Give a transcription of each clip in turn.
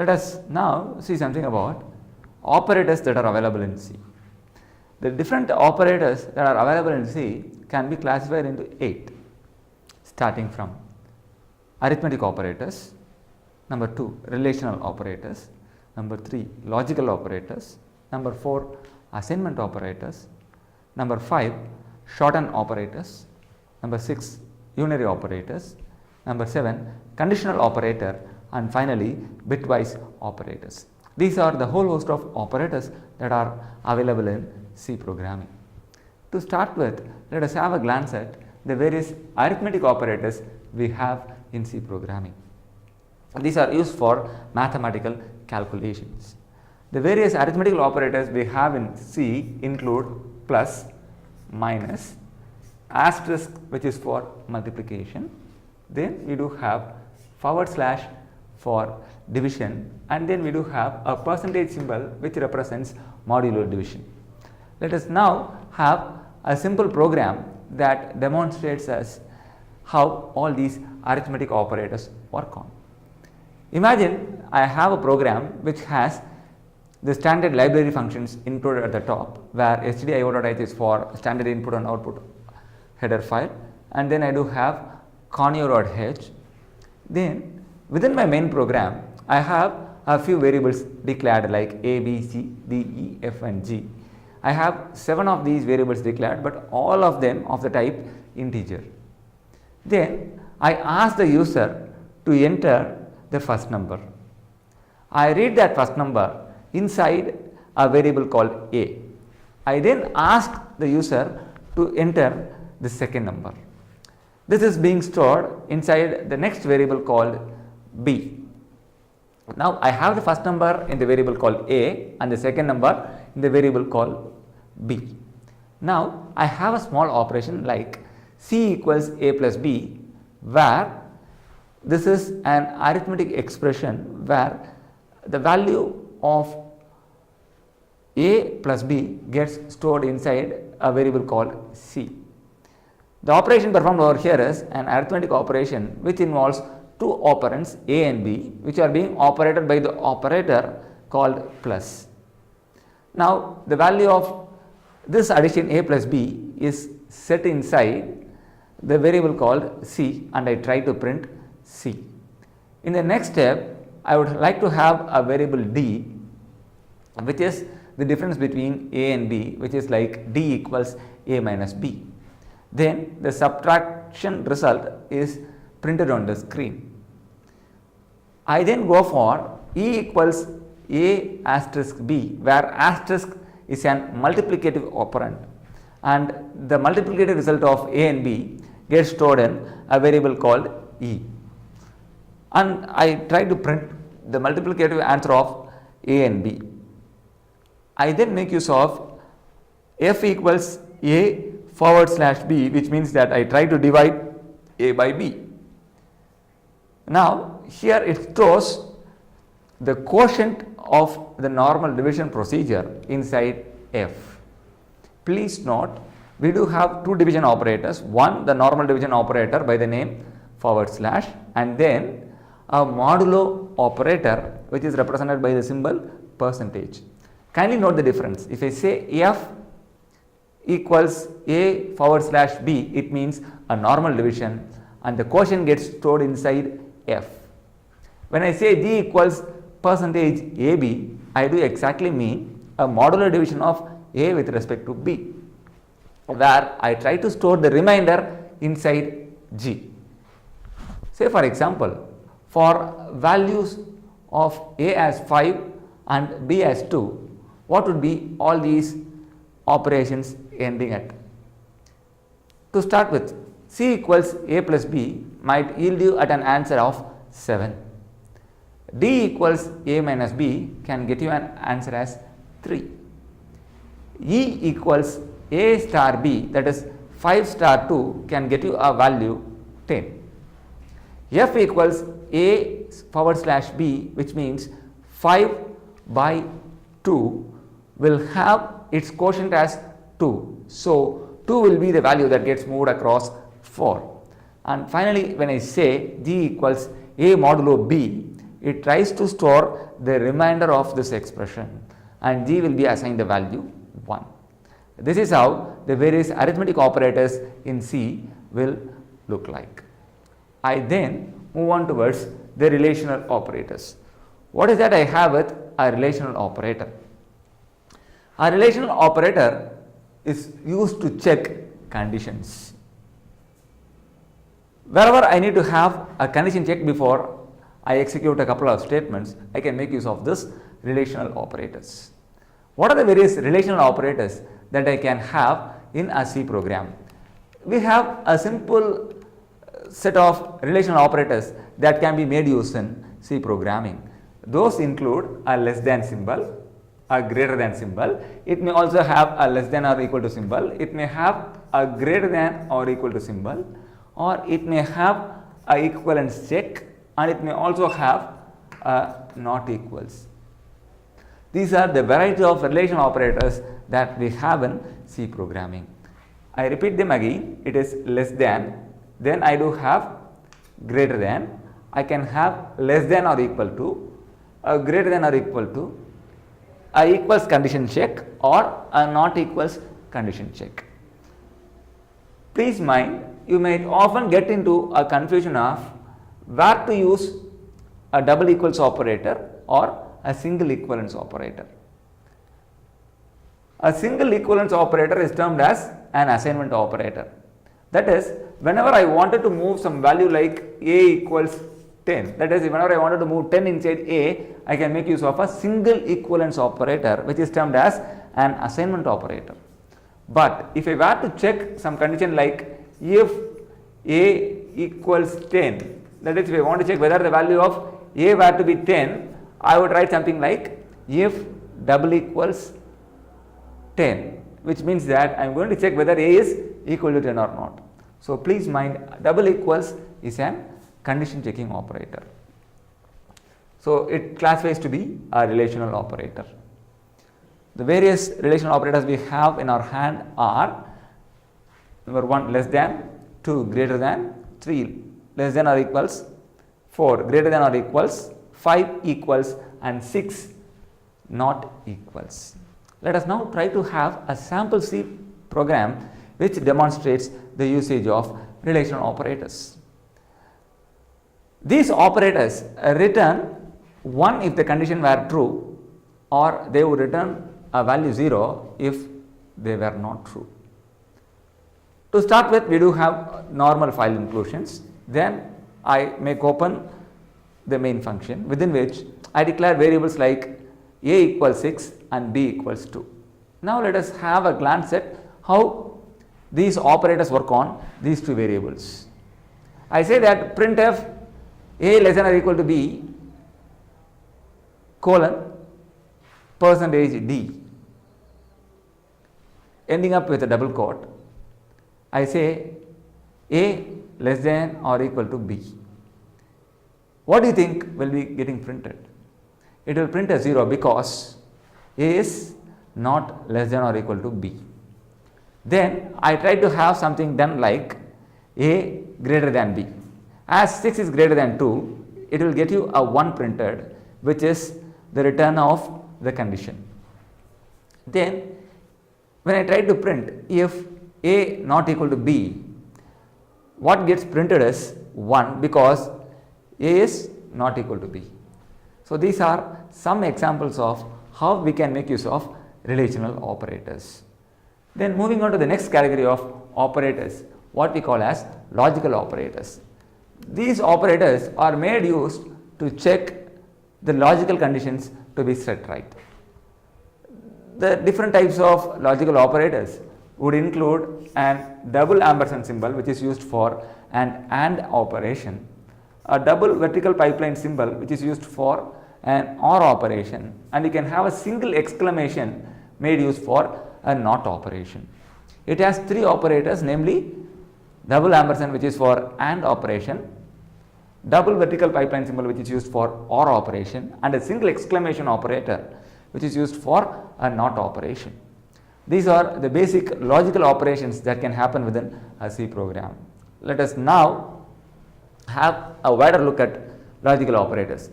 let us now see something about operators that are available in C. The different operators that are available in C can be classified into 8, starting from arithmetic operators, number 2 relational operators, number 3 logical operators, number 4 assignment operators, number 5 shorthand operators, number 6 unary operators, number 7 conditional operator, and finally bitwise operators. These are the whole host of operators that are available in C programming. To start with, let us have a glance at the various arithmetic operators we have in C programming. These are used for mathematical calculations. The various arithmetical operators we have in C include plus, minus, asterisk, which is for multiplication. Then we do have forward slash for division, and then we do have a percentage symbol which represents modulo division. Let us now have a simple program that demonstrates us how all these arithmetic operators work on. Imagine I have a program which has the standard library functions included at the top, where stdio.h is for standard input and output header file, and then I do have conio.h. Then within my main program I have a few variables declared like a, b, c, d, e, f and g. I have 7 of these variables declared, but all of them of the type integer. Then I ask the user to enter the first number. I read that first number inside a variable called a. I then ask the user to enter the second number. This is being stored inside the next variable called b. Now I have the first number in the variable called a and the second number in the variable called b. Now I have a small operation like c equals a plus b, where this is an arithmetic expression where the value of a plus b gets stored inside a variable called c. The operation performed over here is an arithmetic operation which involves two operands a and b, which are being operated by the operator called plus. Now the value of this addition a plus b is set inside the variable called c, and I try to print c. In the next step, I would like to have a variable d, which is the difference between a and b, which is like d equals a minus b. Then the subtraction result is printed on the screen. I then go for e equals a asterisk b, where asterisk is an multiplicative operand, and the multiplicative result of a and b gets stored in a variable called e. And I try to print the multiplicative answer of a and b. I then make use of f equals a forward slash b, which means that I try to divide a by b. Now here it throws the quotient of the normal division procedure inside f. Please note, we do have two division operators, one the normal division operator by the name forward slash, and then a modulo operator which is represented by the symbol percentage. Kindly note the difference. If I say f equals a forward slash b, it means a normal division and the quotient gets stored inside f. When I say g equals percentage ab, I do exactly mean a modular division of a with respect to b, where I try to store the remainder inside g. Say for example, for values of a as 5 and b as 2, what would be all these operations ending at? To start with, c equals a plus b might yield you at an answer of 7. d equals a minus b can get you an answer as 3. e equals a star b, that is 5 star 2, can get you a value 10. f equals a forward slash b, which means 5 by 2 will have its quotient as 2. So 2 will be the value that gets moved across 4. And finally, when I say g equals a modulo b, it tries to store the remainder of this expression and g will be assigned the value 1. This is how the various arithmetic operators in C will look like. I then move on towards the relational operators. What is that I have with a relational operator? A relational operator is used to check conditions. Wherever I need to have a condition check before I execute a couple of statements, I can make use of this relational operators. What are the various relational operators that I can have in a C program? We have a simple set of relational operators that can be made use in C programming. Those include a less than symbol, a greater than symbol. It may also have a less than or equal to symbol. It may have a greater than or equal to symbol, or it may have a equivalence check, and it may also have a not equals. These are the variety of relational operators that we have in C programming. I repeat them again. It is less than, then I do have greater than, I can have less than or equal to, a greater than or equal to, a equals condition check, or a not equals condition check. Please mind, you may often get into a confusion of where to use a double equals operator or a single equivalence operator. A single equivalence operator is termed as an assignment operator. That is, whenever I wanted to move some value like a equals 10, that is, whenever I wanted to move 10 inside a, I can make use of a single equivalence operator, which is termed as an assignment operator. But if I were to check some condition like if a equals 10, that is, if I want to check whether the value of a were to be 10, I would write something like if double equals 10, which means that I am going to check whether a is equal to 10 or not. So please mind, double equals is an condition checking operator. So it classifies to be a relational operator. The various relational operators we have in our hand are: number 1 less than, 2 greater than, 3 less than or equals, 4 greater than or equals, 5 equals, and 6 not equals. Let us now try to have a sample C program which demonstrates the usage of relational operators. These operators return 1 if the condition were true, or they would return a value 0 if they were not true. To start with, we do have normal file inclusions. Then I make open the main function, within which I declare variables like a equals 6 and b equals 2. Now let us have a glance at how these operators work on these two variables. I say that printf a less than or equal to b colon percentage d, ending up with a double quote. I say a less than or equal to b. What do you think will be getting printed? It will print a 0 because a is not less than or equal to b. Then I try to have something done like a greater than b. As 6 is greater than 2, it will get you a 1 printed, which is the return of the condition. Then when I try to print if a not equal to b, what gets printed is 1 because a is not equal to b. So these are some examples of how we can make use of relational operators. Then moving on to the next category of operators, what we call as logical operators. These operators are made use to check the logical conditions to be set right. The different types of logical operators would include an double ampersand symbol, which is used for an AND operation, a double vertical pipeline symbol, which is used for an OR operation, and you can have a single exclamation made use for a NOT operation. It has 3 operators, namely double ampersand, which is for AND operation, double vertical pipeline symbol, which is used for OR operation, and a single exclamation operator, which is used for a NOT operation. These are the basic logical operations that can happen within a C program. Let us now have a wider look at logical operators.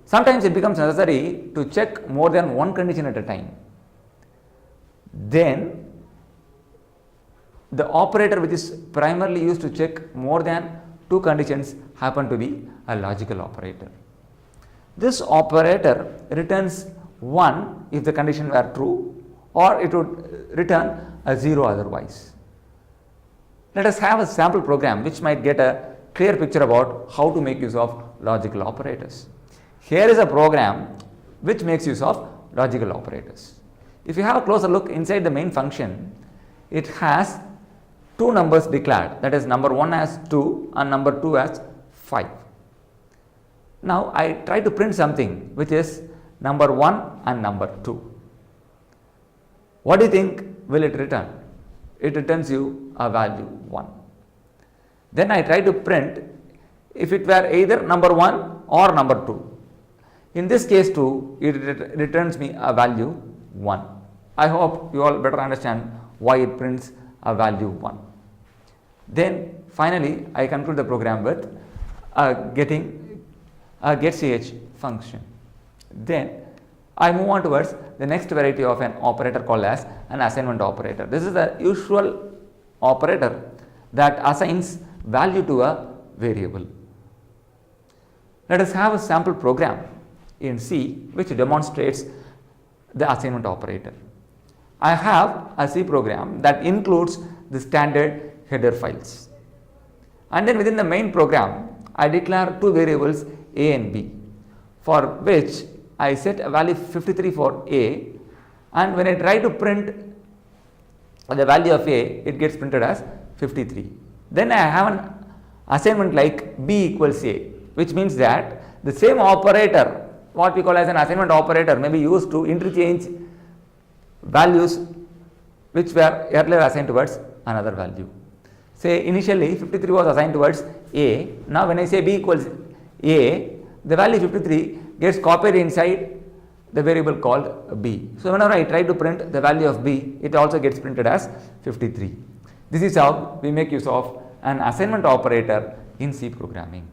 Sometimes it becomes necessary to check more than one condition at a time. Then the operator which is primarily used to check more than two conditions happen to be a logical operator. This operator returns 1 if the condition were true, or it would return a 0 otherwise. Let us have a sample program which might get a clear picture about how to make use of logical operators. Here is a program which makes use of logical operators. If you have a closer look inside the main function, it has two numbers declared, that is number 1 as 2 and number 2 as 5. Now I try to print something which is number 1 and number 2. What do you think will it return? It returns you a value 1. Then I try to print if it were either number 1 or number 2. In this case too, it returns me a value 1. I hope you all better understand why it prints a value 1. Then finally I conclude the program with getting a getCH function. Then I move on towards the next variety of an operator called as an assignment operator. This is the usual operator that assigns value to a variable. Let us have a sample program in C which demonstrates the assignment operator. I have a C program that includes the standard header files, and then within the main program I declare two variables A and B, for which I set a value 53 for A, and when I try to print the value of A, it gets printed as 53. Then I have an assignment like B equals A, which means that the same operator, what we call as an assignment operator, may be used to interchange values which were earlier assigned towards another value. Say initially 53 was assigned towards A, now when I say B equals A, the value 53 gets copied inside the variable called B. So whenever I try to print the value of B, it also gets printed as 53. This is how we make use of an assignment operator in C programming.